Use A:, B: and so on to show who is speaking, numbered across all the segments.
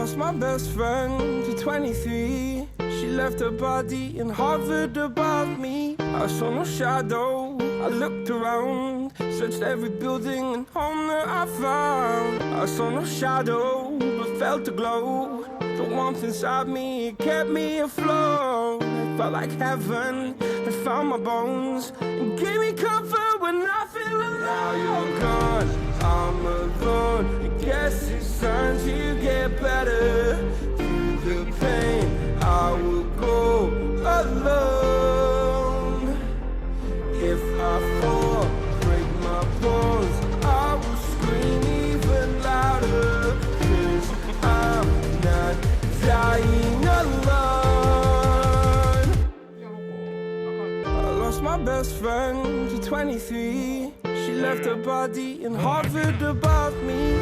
A: lost my best friend to 23. She left her body and hovered above me. I saw no shadow, I looked around, searched every building and home that I found. I saw no shadow, but felt a glow. The warmth inside me, it kept me afloat. It felt like heaven had found my bones and gave me comfort when I feel alone. Now you're gone, I'm alone. I guess it's time to get better. Through the pain, I will go alone. If I fall, break my bones, I will scream even louder. 'Cause I'm not dying alone. I lost my best friend to 23. She left her body and hovered above me.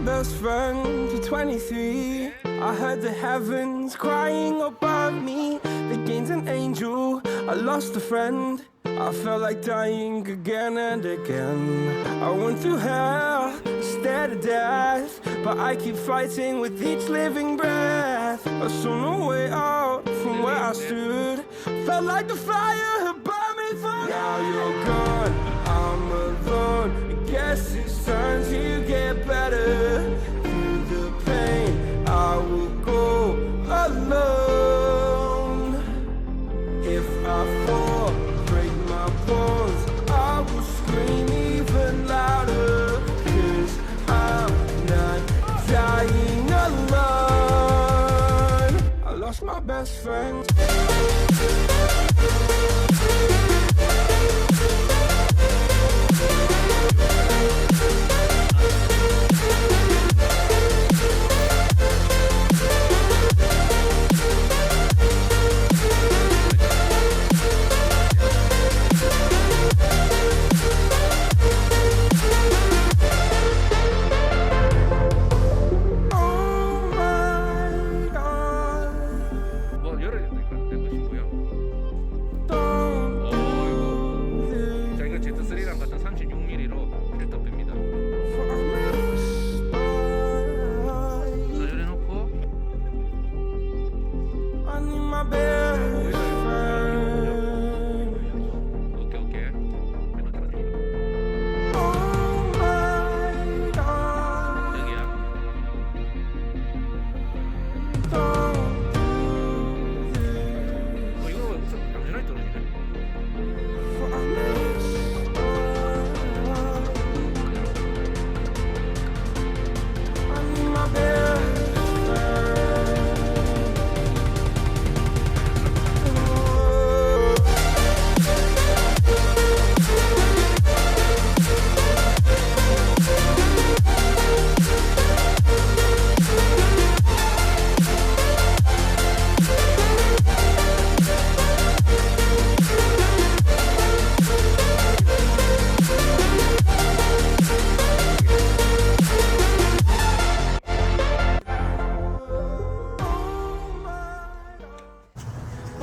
A: Best friend to 23. I heard the heavens crying above me. They gained an angel, I lost a friend. I felt like dying again and again. I went through hell, stared at death, but I keep fighting with each living breath. I saw no way out from where I stood. Felt like the fire had burned me through. Now you're gone, I'm alone. I guess it's time to get better. Through the pain, I will go alone. If I fall, break my bones, I will scream even louder. 'Cause I'm not dying alone. I lost my best friend.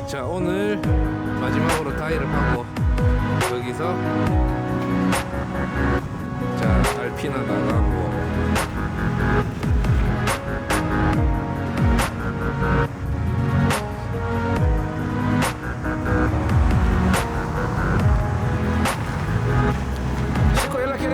B: 자, 오늘 마지막으로 다이를 하고 여기서 자, 알피나 나가고 씻고 연락해래.